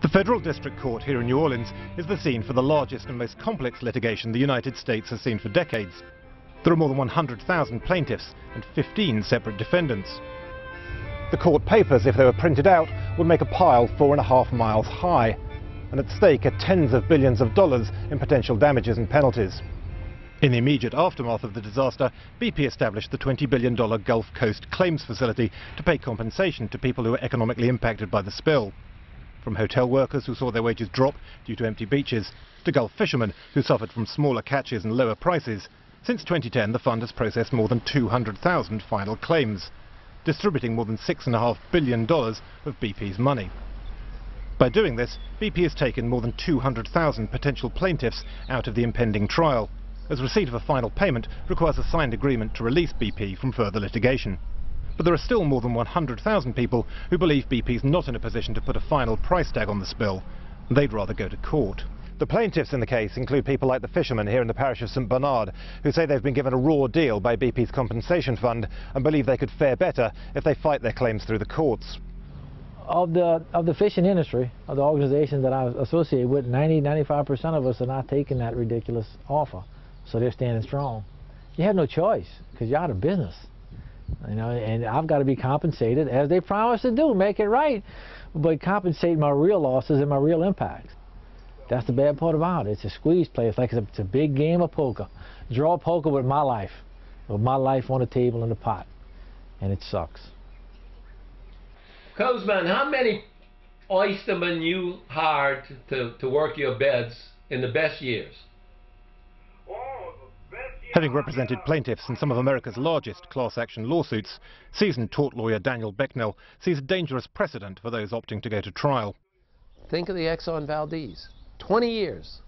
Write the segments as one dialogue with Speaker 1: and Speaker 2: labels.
Speaker 1: The Federal District Court here in New Orleans is the scene for the largest and most complex litigation the United States has seen for decades. There are more than 100,000 plaintiffs and 15 separate defendants. The court papers, if they were printed out, would make a pile 4.5 miles high, and at stake are tens of billions of dollars in potential damages and penalties. In the immediate aftermath of the disaster, BP established the $20 billion Gulf Coast Claims Facility to pay compensation to people who were economically impacted by the spill. From hotel workers who saw their wages drop due to empty beaches, to Gulf fishermen who suffered from smaller catches and lower prices. Since 2010, the fund has processed more than 200,000 final claims, distributing more than $6.5 billion of BP's money. By doing this, BP has taken more than 200,000 potential plaintiffs out of the impending trial, as receipt of a final payment requires a signed agreement to release BP from further litigation. But there are still more than 100,000 people who believe BP is not in a position to put a final price tag on the spill, and they'd rather go to court. The plaintiffs in the case include people like the fishermen here in the parish of St Bernard, who say they've been given a raw deal by BP's compensation fund and believe they could fare better if they fight their claims through the courts.
Speaker 2: Of the fishing industry, of the organizations that I associate with, 90–95% of us are not taking that ridiculous offer, so they're standing strong. You have no choice because you're out of business. You know, and I've got to be compensated as they promised to do, make it right, but compensate my real losses and my real impacts. That's the bad part about it. It's a squeeze play. It's like it's a big game of poker. Draw poker with my life on the table in the pot, and it sucks.
Speaker 3: Cozeman, how many oystermen you hired to work your beds in the best years?
Speaker 1: Having represented plaintiffs in some of America's largest class action lawsuits, seasoned tort lawyer Daniel Becknell sees a dangerous precedent for those opting to go to trial.
Speaker 3: Think of the Exxon Valdez. 20 years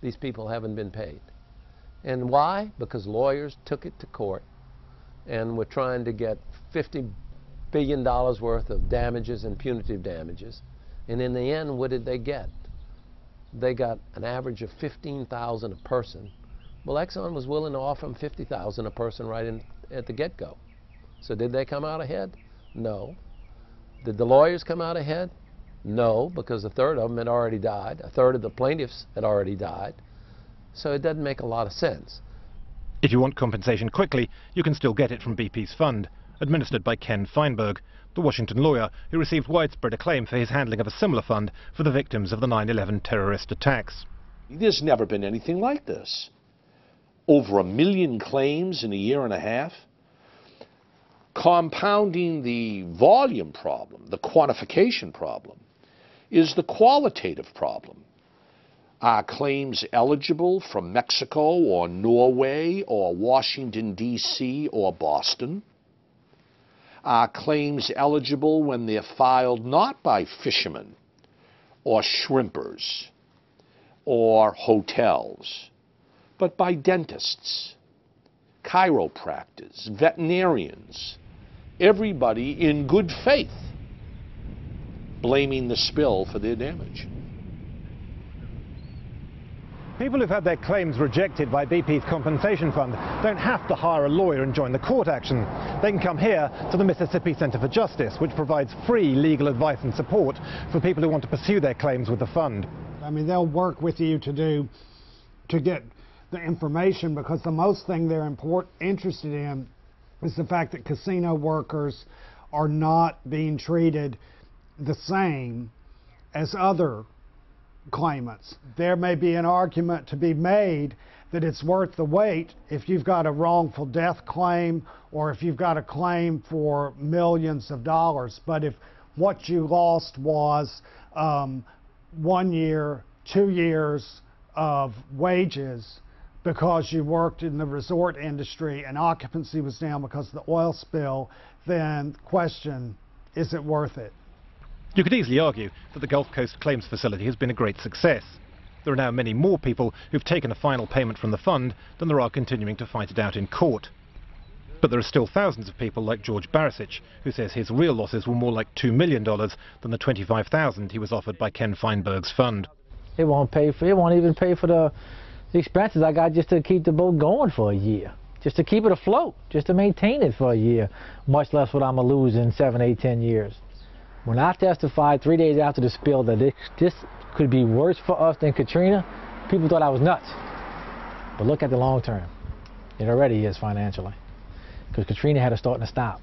Speaker 3: these people haven't been paid. And why? Because lawyers took it to court and were trying to get $50 billion worth of damages and punitive damages. And in the end, what did they get? They got an average of $15,000 a person. Well, Exxon was willing to offer them $50,000 a person right in at the get-go. So did they come out ahead? No. Did the lawyers come out ahead? No, because a third of them had already died. A third of the plaintiffs had already died. So it doesn't make a lot of sense.
Speaker 1: If you want compensation quickly, you can still get it from BP's fund, administered by Ken Feinberg, the Washington lawyer who received widespread acclaim for his handling of a similar fund for the victims of the 9/11 terrorist attacks.
Speaker 4: There's never been anything like this. Over 1 million claims in a year and a half. Compounding the volume problem, the quantification problem, is the qualitative problem. Are claims eligible from Mexico or Norway or Washington, D.C. or Boston? Are claims eligible when they're filed not by fishermen or shrimpers or hotels, but by dentists, chiropractors, veterinarians, everybody in good faith blaming the spill for their damage?
Speaker 1: People who've had their claims rejected by BP's compensation fund don't have to hire a lawyer and join the court action. They can come here to the Mississippi Center for Justice, which provides free legal advice and support for people who want to pursue their claims with the fund.
Speaker 5: I mean, they'll work with you to get the information, because the most thing they're interested in is the fact that casino workers are not being treated the same as other claimants. There may be an argument to be made that it's worth the wait if you've got a wrongful death claim or if you've got a claim for millions of dollars. But if what you lost was 1 year, 2 years of wages because you worked in the resort industry and occupancy was down because of the oil spill, then question, is it worth it?
Speaker 1: You could easily argue that the Gulf Coast Claims Facility has been a great success. There are now many more people who've taken a final payment from the fund than there are continuing to fight it out in court. But there are still thousands of people like George Barisic, who says his real losses were more like $2 million than the $25,000 he was offered by Ken Feinberg's fund.
Speaker 2: It won't even pay for the expenses I got just to keep the boat going for a year, just to keep it afloat, just to maintain it for a year, much less what I'm going to lose in 7, 8, 10 years. When I testified 3 days after the spill that this could be worse for us than Katrina, people thought I was nuts. But look at the long term. It already is financially. Because Katrina had to start and a stop.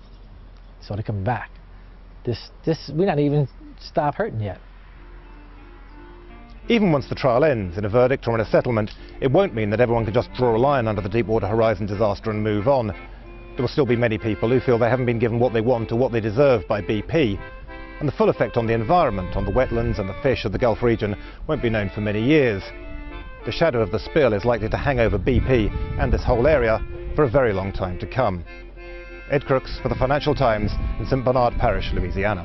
Speaker 2: So they're coming back. We're not even stopped hurting yet.
Speaker 1: Even once the trial ends in a verdict or in a settlement, it won't mean that everyone can just draw a line under the Deepwater Horizon disaster and move on. There will still be many people who feel they haven't been given what they want or what they deserve by BP. And the full effect on the environment, on the wetlands and the fish of the Gulf region won't be known for many years. The shadow of the spill is likely to hang over BP and this whole area for a very long time to come. Ed Crooks for the Financial Times in St. Bernard Parish, Louisiana.